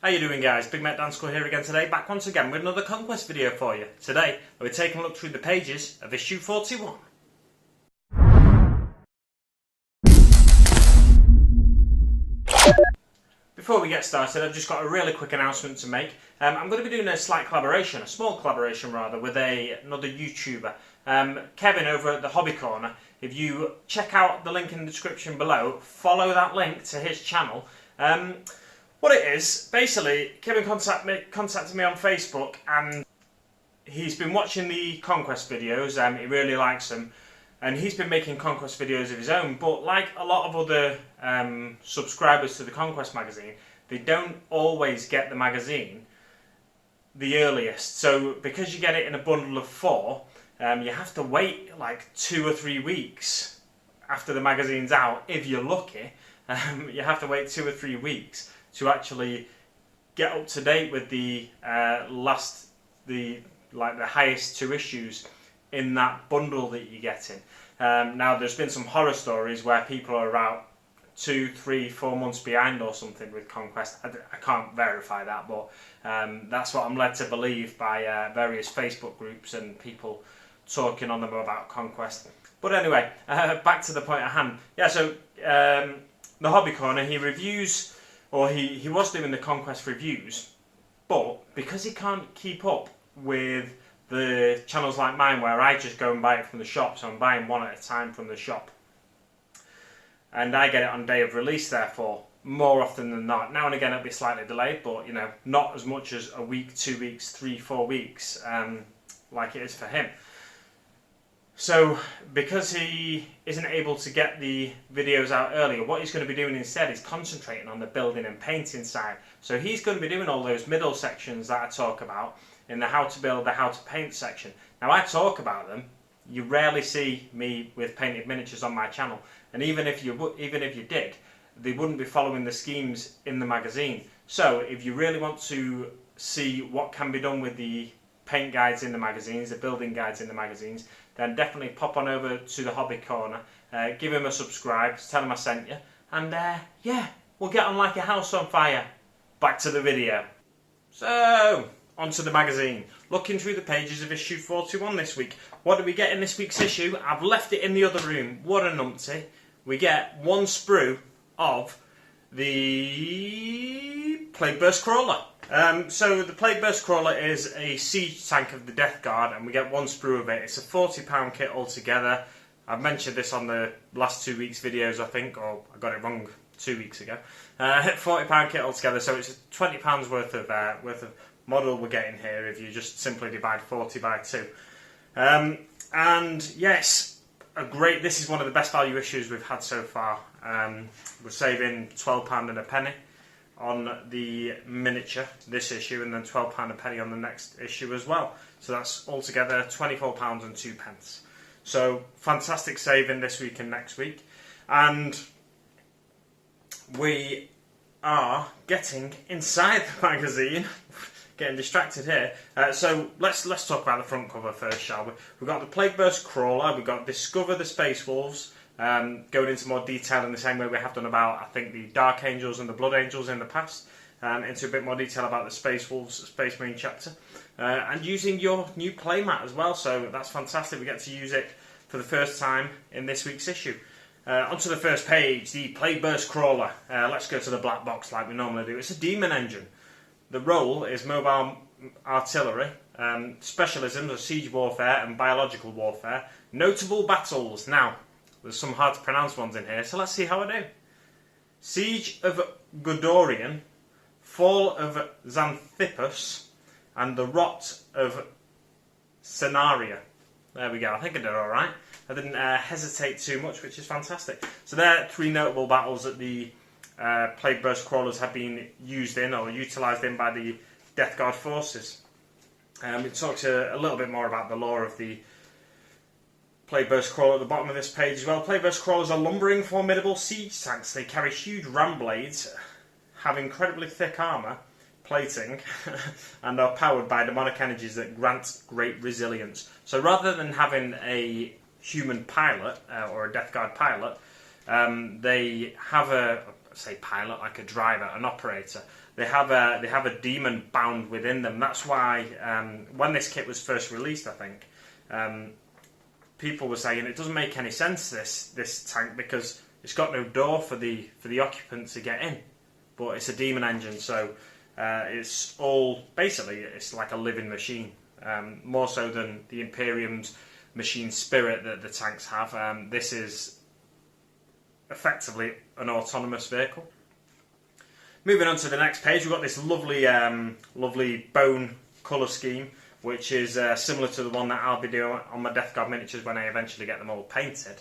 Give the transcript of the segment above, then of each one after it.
How you doing, guys? Big Mate Dan here again today, back once again with another Conquest video for you. Today, we're taking a look through the pages of issue 41. Before we get started, I've just got a really quick announcement to make. I'm going to be doing a small collaboration rather, with another YouTuber, Kevin over at the Hobby Corner. If you check out the link in the description below, follow that link to his channel. What it is, basically, Kevin contacted me on Facebook, and he's been watching the Conquest videos. He really likes them, and he's been making Conquest videos of his own. But like a lot of other subscribers to the Conquest magazine, they don't always get the magazine the earliest. So because you get it in a bundle of 4, you have to wait like 2 or 3 weeks after the magazine's out. If you're lucky, you have to wait 2 or 3 weeks to actually get up to date with the highest 2 issues in that bundle that you're getting. Now, there's been some horror stories where people are about 2, 3, 4 months behind or something with Conquest. I can't verify that, but that's what I'm led to believe by various Facebook groups and people talking on them about Conquest. But anyway, back to the point at hand. Yeah, so the Hobby Corner, he reviews, or he was doing the Conquest reviews, but because he can't keep up with the channels like mine where I just go and buy it from the shop, so I'm buying one at a time from the shop, and I get it on day of release, therefore, more often than not. Now and again it'll be slightly delayed, but you know, not as much as a week, 2 weeks, 3, 4 weeks, like it is for him. So, because he isn't able to get the videos out earlier, what he's going to be doing instead is concentrating on the building and painting side. So he's going to be doing all those middle sections that I talk about in the how to build, the how to paint section. Now, I talk about them. You rarely see me with painted miniatures on my channel, and even if you did, they wouldn't be following the schemes in the magazine. So, if you really want to see what can be done with the paint guides in the magazines, the building guides in the magazines, then definitely pop on over to the Hobby Corner, give him a subscribe, tell him I sent you, and yeah, we'll get on like a house on fire. Back to the video. So, onto the magazine. Looking through the pages of issue 41 this week. What do we get in this week's issue? I've left it in the other room. What a numpty. We get 1 sprue of the Plague Burst Crawler. So the Plague Burst Crawler is a siege tank of the Death Guard, and we get 1 sprue of it. It's a £40 kit altogether. I've mentioned this on the last 2 weeks' videos, I think, or I got it wrong 2 weeks ago. £40 kit altogether, so it's £20 worth of model we're getting here if you just simply divide 40 by 2. And yes, this is one of the best value issues we've had so far. We're saving £12 and a penny on the miniature this issue, and then £12 a penny on the next issue as well. So that's altogether £24 and 2 pence. So fantastic saving this week and next week, and we are getting inside the magazine. Getting distracted here. So let's talk about the front cover first, shall we? We've got the Plague Burst Crawler. We've got Discover the Space Wolves. Going into more detail in the same way we have done about, I think, the Dark Angels and the Blood Angels in the past. Into a bit more detail about the Space Wolves Space Marine chapter. And using your new playmat as well. So that's fantastic. We get to use it for the first time in this week's issue. Onto the first page, the Plague Burst Crawler. Let's go to the black box like we normally do. It's a demon engine. The role is mobile artillery. Specialisms are siege warfare and biological warfare. Notable battles. Now, there's some hard to pronounce ones in here, so let's see how I do. Siege of Godorian, Fall of Xanthippus, and the Rot of Cenaria. There we go. I think I did alright. I didn't hesitate too much, which is fantastic. So there are 3 notable battles that the Plague Burst Crawlers have been used in or utilised in by the Death Guard forces. It talks a little bit more about the lore of the Plague Burst Crawler at the bottom of this page as well. Plague Burst Crawlers are lumbering, formidable siege tanks. They carry huge ram blades, have incredibly thick armour, plating, and are powered by demonic energies that grant great resilience. So rather than having a human pilot, or a Death Guard pilot, they have a, say, pilot, like a driver, an operator, they have a demon bound within them. That's why when this kit was first released, I think people were saying it doesn't make any sense, this tank, because it's got no door for the occupant to get in, but it's a demon engine, so it's all basically it's like a living machine, more so than the Imperium's machine spirit that the tanks have. This is effectively an autonomous vehicle. Moving on to the next page, we've got this lovely bone colour scheme, which is similar to the one that I'll be doing on my Death Guard miniatures when I eventually get them all painted.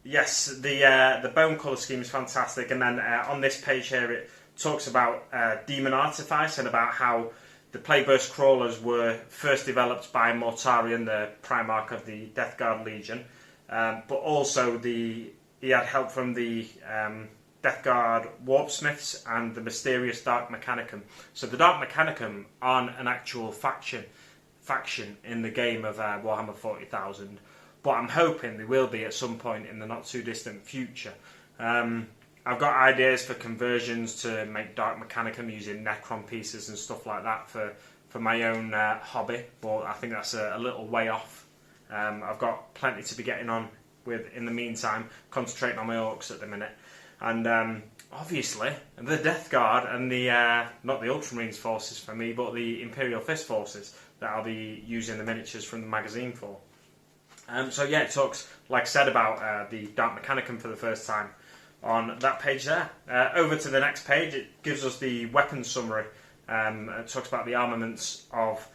Yes, the bone colour scheme is fantastic, and then on this page here it talks about Demon Artifice and about how the Plagueburst Crawlers were first developed by Mortarion, the Primarch of the Death Guard Legion, but also he had help from the Death Guard Warpsmiths and the mysterious Dark Mechanicum. So the Dark Mechanicum aren't an actual faction in the game of Warhammer 40,000, but I'm hoping they will be at some point in the not too distant future. I've got ideas for conversions to make Dark Mechanicum using Necron pieces and stuff like that for my own hobby, but I think that's a little way off. I've got plenty to be getting on with in the meantime, concentrating on my orcs at the minute. And obviously, the Death Guard and the, not the Ultramarines forces for me, but the Imperial Fist forces that I'll be using the miniatures from the magazine for. So yeah, it talks, like I said, about the Dark Mechanicum for the first time on that page there. Over to the next page, it gives us the weapons summary. It talks about the armaments of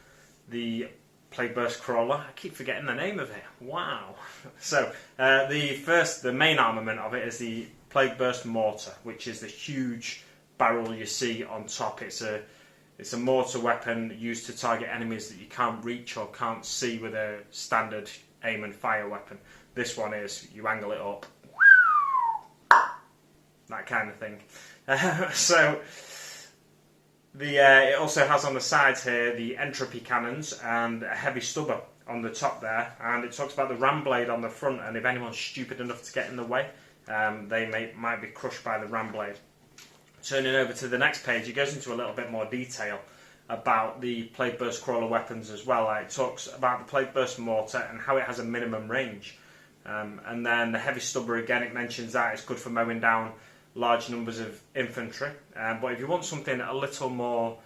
the Plagueburst Crawler. I keep forgetting the name of it. Wow. So the main armament of it is the Plagueburst Mortar, which is the huge barrel you see on top. It's a mortar weapon used to target enemies that you can't reach or can't see with a standard aim and fire weapon. This one is, you angle it up, that kind of thing. So it also has on the sides here the entropy cannons and a heavy stubber on the top there, and it talks about the ram blade on the front, and if anyone's stupid enough to get in the way, they might be crushed by the ram blade. Turning over to the next page, it goes into a little bit more detail about the Plagueburst Crawler weapons as well. It talks about the Plagueburst Mortar and how it has a minimum range. And then the heavy stubber, again, it mentions that it's good for mowing down large numbers of infantry. But if you want something a little more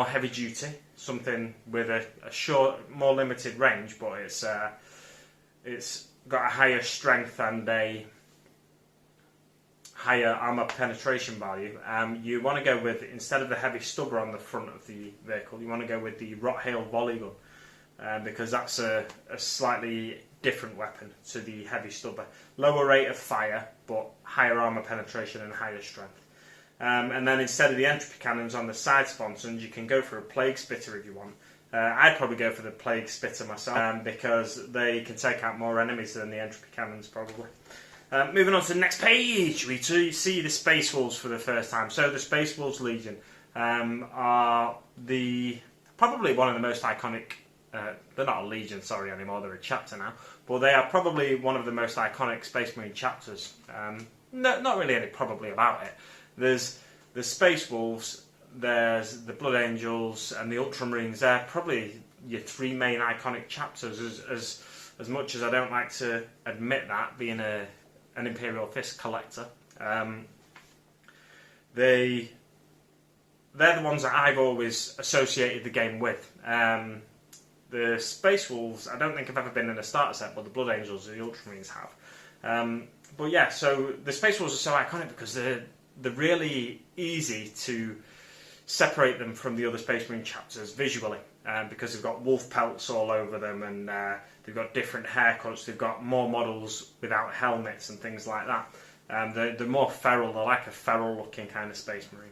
heavy duty, something with a short, more limited range, but it's got a higher strength and a higher armor penetration value, you want to go with, instead of the heavy stubber on the front of the vehicle, you want to go with the Rot Hail volley gun, because that's a slightly different weapon to the heavy stubber. Lower rate of fire, but higher armor penetration and higher strength. And then instead of the entropy cannons on the side sponsons, you can go for a Plague Spitter if you want. I'd probably go for the Plague Spitter myself, because they can take out more enemies than the entropy cannons, probably. Moving on to the next page, we see the Space Wolves for the first time. So the Space Wolves Legion are probably one of the most iconic. They're not a legion, sorry, anymore. They're a chapter now, but they are probably one of the most iconic Space Marine chapters. Not really any probably about it. There's the Space Wolves, there's the Blood Angels, and the Ultramarines. They're probably your three main iconic chapters. As much as I don't like to admit that, being an Imperial Fist collector, they're the ones that I've always associated the game with. The Space Wolves, I don't think have ever been in a starter set, but the Blood Angels and the Ultramarines have. But yeah, so the Space Wolves are so iconic because they're really easy to separate them from the other Space Marine chapters visually, because they've got wolf pelts all over them, and they've got different haircuts, they've got more models without helmets and things like that. They're more feral, they're like a feral looking kind of Space Marine.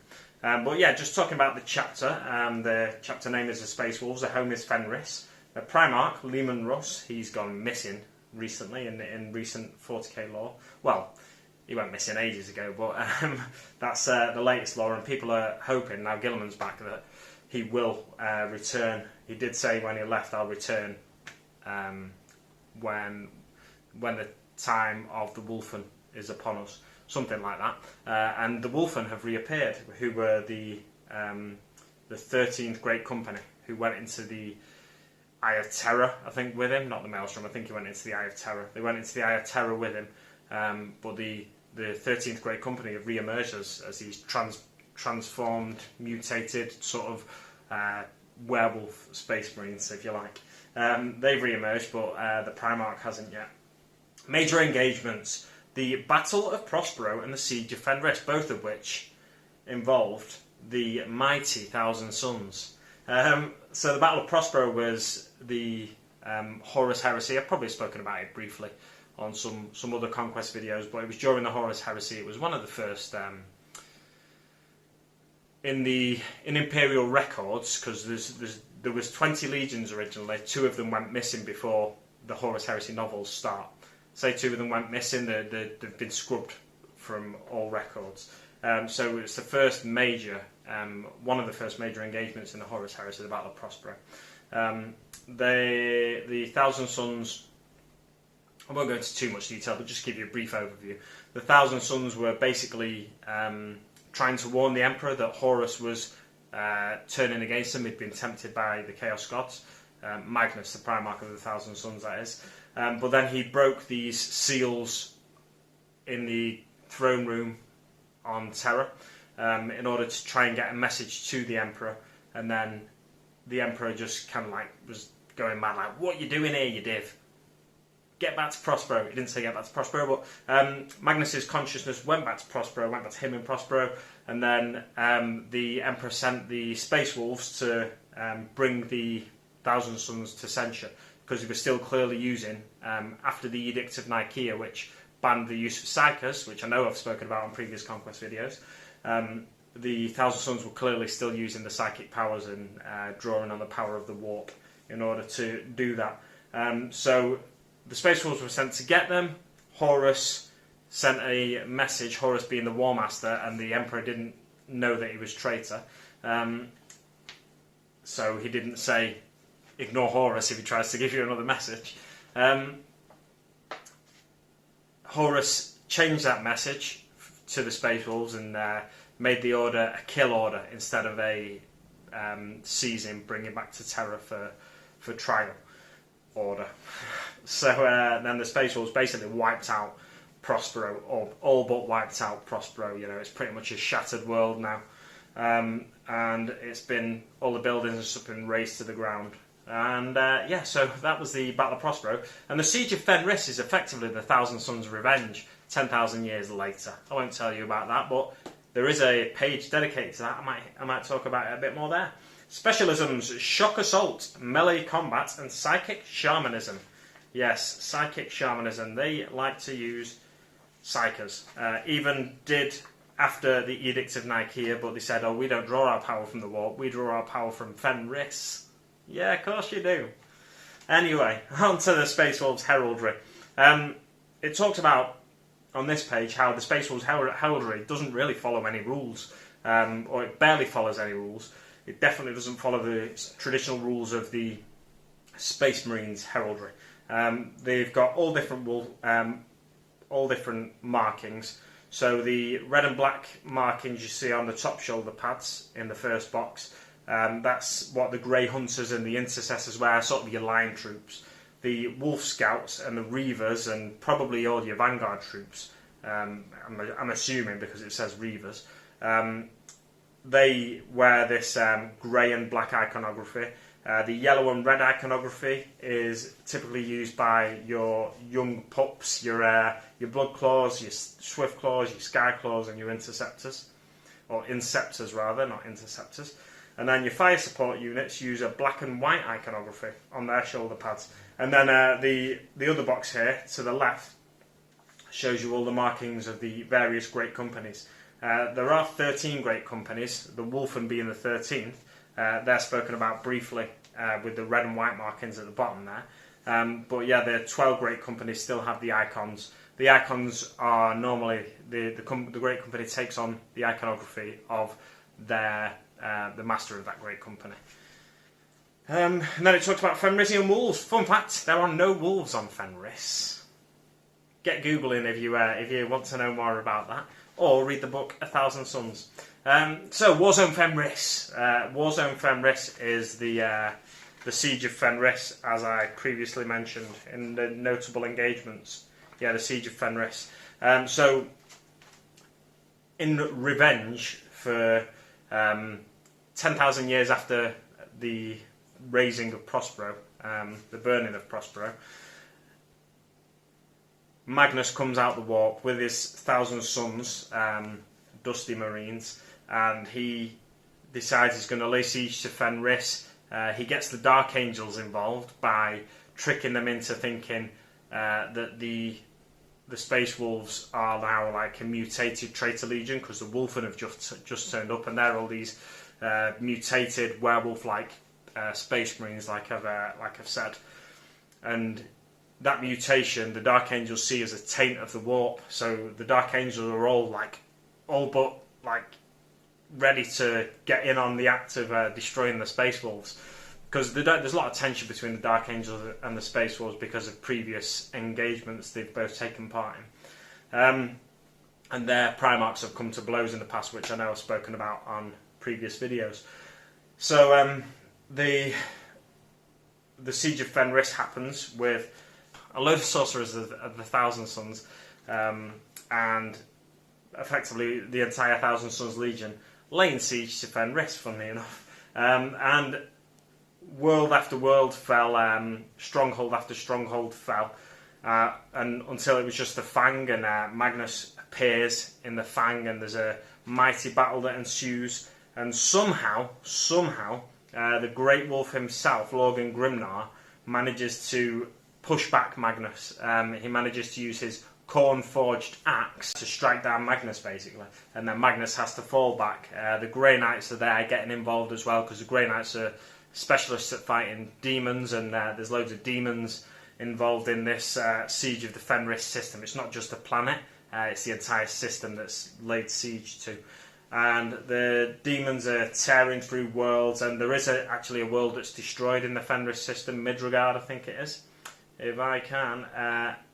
But yeah, just talking about the chapter name is the Space Wolves, the home is Fenris. The Primarch, Lehman Russ, he's gone missing recently in recent 40k lore. Well, he went missing ages ago, but that's the latest lore, and people are hoping, now Gilliman's back, that he will return. He did say when he left, I'll return when the time of the Wolfen is upon us. something like that. And the Wolfen have reappeared, who were the 13th Great Company, who went into the Eye of Terror, I think, with him. Not the Maelstrom, I think he went into the Eye of Terror. They went into the Eye of Terror with him, but the 13th Great Company have re-emerged as these transformed, mutated, sort of werewolf space marines, if you like. They've re-emerged, but the Primarch hasn't yet. Major engagements. The Battle of Prospero and the Siege of Fenris, both of which involved the mighty Thousand Sons. So the Battle of Prospero was the Horus Heresy. I've probably spoken about it briefly on some other Conquest videos, but it was during the Horus Heresy. It was one of the first in Imperial records, because there was 20 legions originally. 2 of them went missing before the Horus Heresy novels start. Say 2 of them went missing, they've been scrubbed from all records. So it's the first major, one of the first major engagements in the Horus Heresy, the Battle of Prospero. The Thousand Sons, I won't go into too much detail, but just give you a brief overview. The Thousand Sons were basically trying to warn the Emperor that Horus was turning against him. He'd been tempted by the Chaos Gods, Magnus, the Primarch of the Thousand Sons, that is. But then he broke these seals in the throne room on Terra in order to try and get a message to the Emperor, and then the Emperor just kind of like was going mad, like, "What you doing here, you div? Get back to Prospero." He didn't say get back to Prospero, but Magnus's consciousness went back to Prospero, went back to him in Prospero, and then the Emperor sent the Space Wolves to bring the Thousand Sons to censure, because he was still clearly using, after the Edict of Nicaea, which banned the use of psychers, which I know I've spoken about on previous Conquest videos. The Thousand Sons were clearly still using the psychic powers and drawing on the power of the warp in order to do that. So the Space Wolves were sent to get them. Horus sent a message, Horus being the War Master, and the Emperor didn't know that he was traitor. So he didn't say, "Ignore Horus" if he tries to give you another message. Horus changed that message to the Space Wolves and made the order a kill order instead of a seize him, bring him back to Terra for trial order. So then the Space Wolves basically wiped out Prospero, or all but wiped out Prospero. You know, it's pretty much a shattered world now, and it's been, all the buildings have been razed to the ground. And yeah, so that was the Battle of Prospero. And the Siege of Fenris is effectively the Thousand Sons' revenge 10,000 years later. I won't tell you about that, but there is a page dedicated to that. I might talk about it a bit more there. Specialisms: Shock Assault, Melee Combat, and Psychic Shamanism. Yes, Psychic Shamanism. They like to use psychers. Even did after the Edict of Nicaea, but they said, "Oh, we don't draw our power from the warp, we draw our power from Fenris." Yeah, of course you do. Anyway, on to the Space Wolves heraldry. It talks about, on this page, how the Space Wolves heraldry doesn't really follow any rules, or it barely follows any rules. It definitely doesn't follow the traditional rules of the Space Marines heraldry. They've got all different markings. So the red and black markings you see on the top shoulder pads in the first box, that's what the Grey Hunters and the Intercessors wear, sort of your line troops. The Wolf Scouts and the Reavers, and probably all your Vanguard troops, I'm assuming because it says Reavers, they wear this grey and black iconography. The yellow and red iconography is typically used by your young pups, your Blood Claws, your Swift Claws, your Sky Claws, and your Interceptors. Or Inceptors rather, not Interceptors. And then your fire support units use a black and white iconography on their shoulder pads. And then the other box here, to the left, shows you all the markings of the various great companies. There are 13 great companies, the Wolfen being the 13th. They're spoken about briefly with the red and white markings at the bottom there. But yeah, the 12 great companies still have the icons. The icons are normally, the great company takes on the iconography of the master of that great company. And then it talks about Fenrisian wolves. Fun fact, there are no wolves on Fenris. get Googling if you want to know more about that, or read the book A Thousand Suns. So Warzone Fenris. Warzone Fenris is the Siege of Fenris, as I previously mentioned in the notable engagements. Yeah, the Siege of Fenris. So, in revenge for 10,000 years after the razing of Prospero, the burning of Prospero, Magnus comes out the warp with his 1,000 sons, dusty marines, and he decides he's going to lay siege to Fenris. He gets the Dark Angels involved by tricking them into thinking that the Space Wolves are now like a mutated traitor legion, because the Wolfen have just turned up, and they're all these mutated werewolf-like Space Marines, like I've said. And that mutation, the Dark Angels see as a taint of the warp. So the Dark Angels are all but ready to get in on the act of destroying the Space Wolves, because there's a lot of tension between the Dark Angels and the Space Wolves because of previous engagements they've both taken part in, and their Primarchs have come to blows in the past, which I know I've spoken about on previous videos. So the Siege of Fenris happens with a load of sorcerers of the 1,000 Sons, and effectively the entire 1,000 Sons Legion laying siege to Fenris, funnily enough. And world after world fell, stronghold after stronghold fell, and until it was just the Fang, and Magnus appears in the Fang, and there's a mighty battle that ensues, and somehow, the Great Wolf himself, Lorgan Grimnar, manages to push back Magnus. He manages to use his corn-forged axe to strike down Magnus, basically, and then Magnus has to fall back. The Grey Knights are there getting involved as well, because the Grey Knights are specialists at fighting demons, and there's loads of demons involved in this siege of the Fenris system. It's not just a planet, it's the entire system that's laid siege to. And the demons are tearing through worlds, and there is actually a world that's destroyed in the Fenris system, Midgard, I think it is, if I can.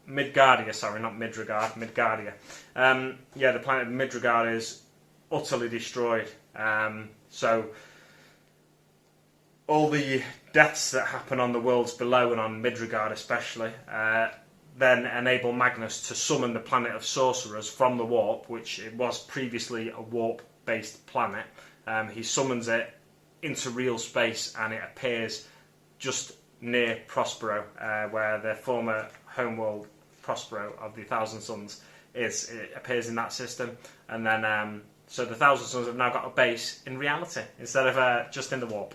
Midgardia, sorry, not Midgard, Midgardia. Yeah, the planet of Midgard is utterly destroyed. So all the deaths that happen on the worlds below, and on Midgard especially, then enable Magnus to summon the planet of sorcerers from the warp, which it was previously a warp-based planet. He summons it into real space, and it appears just near Prospero, where the former homeworld Prospero of the 1,000 Sons is. It appears in that system, and then so the 1,000 Sons have now got a base in reality instead of just in the warp.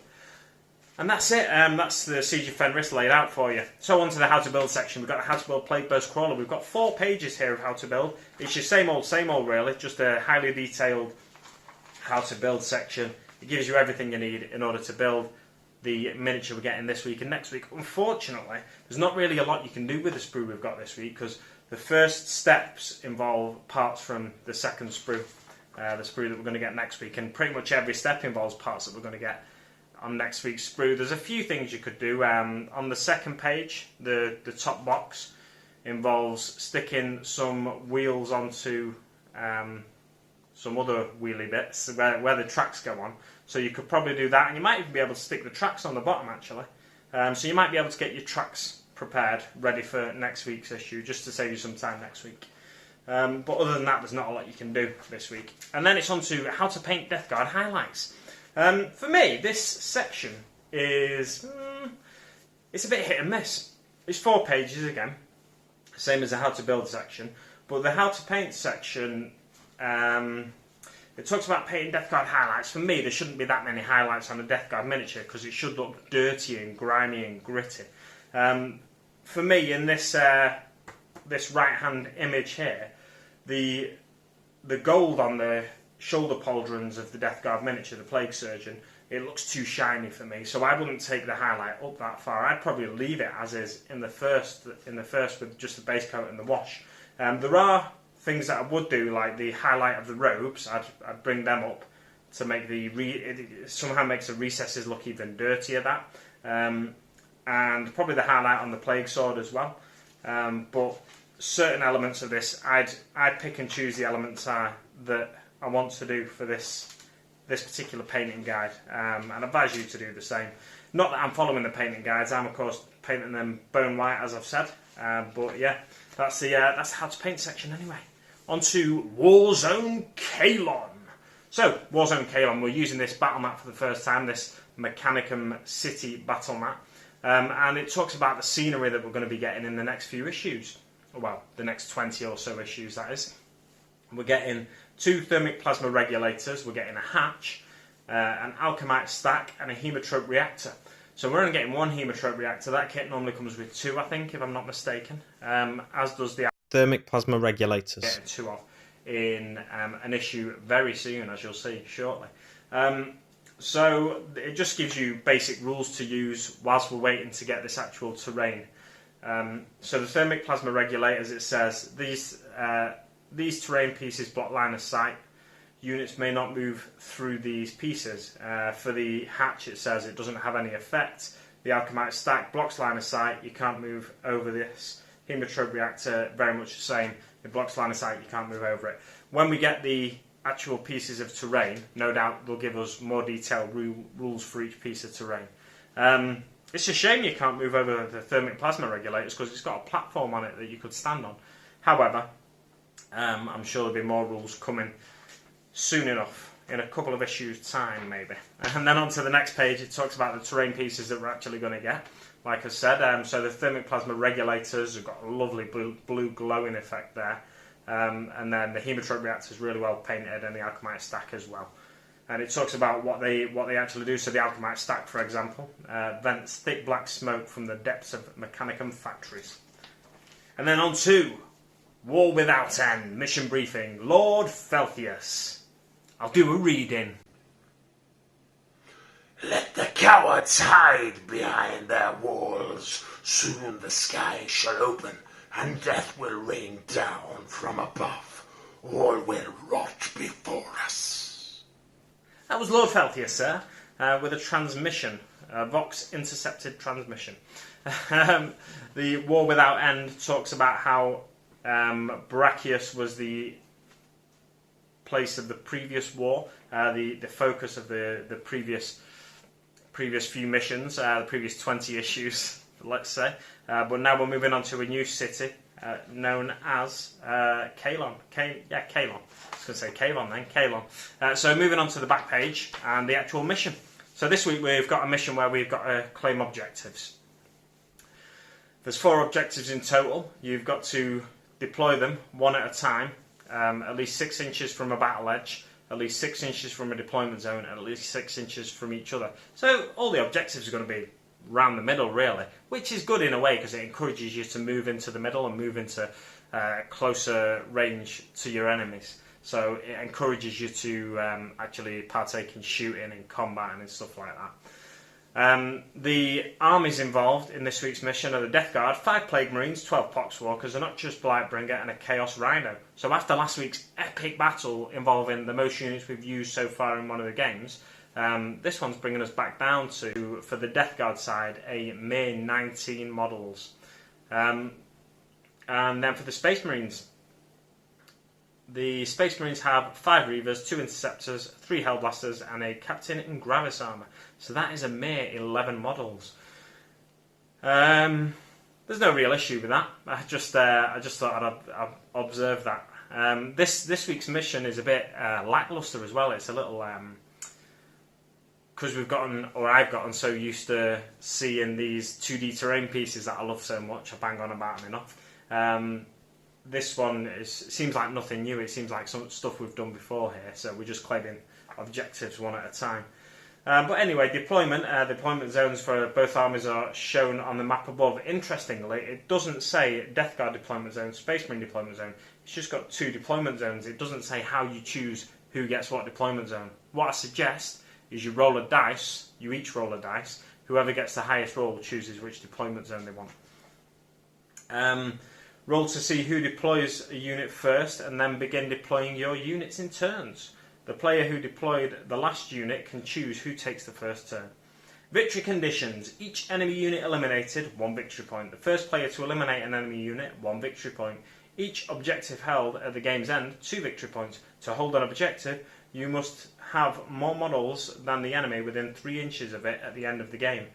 And that's it. That's the Siege of Fenris laid out for you. So on to the how to build section. We've got the how to build Plague Burst Crawler. We've got 4 pages here of how to build. It's your same old really. Just a highly detailed how to build section. It gives you everything you need in order to build the miniature we're getting this week and next week. Unfortunately, there's not really a lot you can do with the sprue we've got this week, because the first steps involve parts from the second sprue, the sprue that we're going to get next week, and pretty much every step involves parts that we're going to get on next week's sprue. There's a few things you could do. On the second page, the top box involves sticking some wheels onto some other wheelie bits where the tracks go on. So you could probably do that, and you might even be able to stick the tracks on the bottom, actually. So you might be able to get your tracks prepared, ready for next week's issue, just to save you some time next week. But other than that, there's not a lot you can do this week. And then it's on to how to paint Death Guard highlights. For me, this section is it's a bit hit and miss. It's 4 pages again, same as the how to build section, but the how to paint section, it talks about painting Death Guard highlights. For me, there shouldn't be that many highlights on a Death Guard miniature, because it should look dirty and grimy and gritty. For me, in this this right-hand image here, the gold on the shoulder pauldrons of the Death Guard miniature, the Plague Surgeon, it looks too shiny for me, so I wouldn't take the highlight up that far. I'd probably leave it as is in the first with just the base coat and the wash. There are things that I would do, like the highlight of the robes. I'd bring them up to make it somehow makes the recesses look even dirtier. And probably the highlight on the Plague Sword as well. But certain elements of this, I'd pick and choose the elements that I want to do for this particular painting guide, and I advise you to do the same. Not that I'm following the painting guides, I'm of course painting them bone white as I've said, but yeah, that's the how to paint section anyway. On to Warzone Kalon. So, Warzone Kalon, we're using this battle map for the first time, this Mechanicum City battle map, and it talks about the scenery that we're going to be getting in the next few issues. Well, the next 20 or so issues, that is. We're getting 2 thermic plasma regulators, we're getting a hatch, an alchemite stack, and a hemotrope reactor. So we're only getting 1 hemotrope reactor. That kit normally comes with 2, I think, if I'm not mistaken, as does the thermic plasma regulators. Getting 2 of in an issue very soon, as you'll see shortly. So it just gives you basic rules to use whilst we're waiting to get this actual terrain. So the thermic plasma regulators, it says, these terrain pieces block line of sight. Units may not move through these pieces. For the hatch, it says it doesn't have any effect. The alchemite stack blocks line of sight. You can't move over this. Hemotrope reactor, very much the same. It blocks line of sight. You can't move over it. When we get the actual pieces of terrain, no doubt they'll give us more detailed rules for each piece of terrain. It's a shame you can't move over the thermic plasma regulators because it's got a platform on it that you could stand on. However, I'm sure there'll be more rules coming soon enough, in a couple of issues' time maybe. And then on to the next page, it talks about the terrain pieces that we're actually going to get. Like I said, so the thermic plasma regulators have got a lovely blue glowing effect there. And then the hemotrope reactor is really well painted, and the alchemite stack as well. And it talks about what they actually do. So the alchemite stack, for example, vents thick black smoke from the depths of Mechanicum factories. And then on to War Without End, mission briefing, Lord Felthius. I'll do a reading. Let the cowards hide behind their walls. Soon the sky shall open, and death will rain down from above. All will rot before us. That was Lord Felthius, sir, with a transmission, a Vox intercepted transmission. The War Without End talks about how Brachius was the place of the previous war, the focus of the previous few missions, the previous 20 issues, let's say. But now we're moving on to a new city known as Kalon. Kalon. I was going to say Kalon then, Kalon. So moving on to the back page and the actual mission. So this week we've got a mission where we've got to claim objectives. There's 4 objectives in total. You've got to deploy them one at a time. At least 6 inches from a battle edge, at least 6 inches from a deployment zone, and at least 6 inches from each other. So all the objectives are going to be round the middle, really, which is good in a way because it encourages you to move into the middle and move into closer range to your enemies. So it encourages you to actually partake in shooting and combat and stuff like that. The armies involved in this week's mission are the Death Guard, 5 Plague Marines, 12 Poxwalkers, a Noxious Blightbringer, and a Chaos Rhino. So after last week's epic battle involving the most units we've used so far in one of the games, this one's bringing us back down to, for the Death Guard side, a mere 19 models. And then for the Space Marines, the Space Marines have 5 Reavers, 2 Interceptors, 3 Hellblasters, and a Captain in Gravis armour. So that is a mere 11 models. There's no real issue with that. I just thought I'd observe that. This week's mission is a bit lackluster as well. It's a little because I've gotten so used to seeing these 2D terrain pieces that I love so much. I bang on about them enough. This one seems like nothing new. It seems like some stuff we've done before here. So we're just claiming objectives one at a time. But anyway, deployment zones for both armies are shown on the map above. Interestingly, it doesn't say Death Guard deployment zone, Space Marine deployment zone. It's just got 2 deployment zones. It doesn't say how you choose who gets what deployment zone. What I suggest is you roll a dice, you each roll a dice. Whoever gets the highest roll chooses which deployment zone they want. Roll to see who deploys a unit first and then begin deploying your units in turns. The player who deployed the last unit can choose who takes the first turn. Victory conditions. Each enemy unit eliminated, 1 victory point. The first player to eliminate an enemy unit, 1 victory point. Each objective held at the game's end, 2 victory points. To hold an objective, you must have more models than the enemy within 3 inches of it at the end of the game.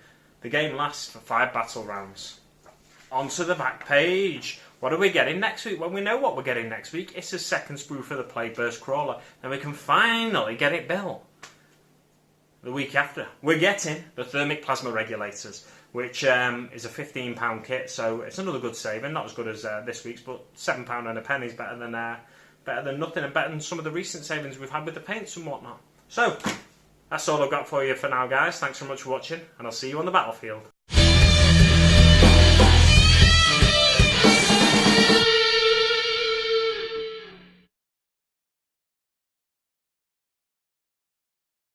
The game lasts for 5 battle rounds. On to the back page. What are we getting next week? Well, we know what we're getting next week. It's a second sprue for the Plague Burst Crawler, and we can finally get it built. The week after, we're getting the Thermic Plasma Regulators, which is a £15 kit, so it's another good saving. Not as good as this week's, but £7 and a penny is better than nothing, and better than some of the recent savings we've had with the paints and whatnot. So, that's all I've got for you for now, guys. Thanks so much for watching, and I'll see you on the battlefield.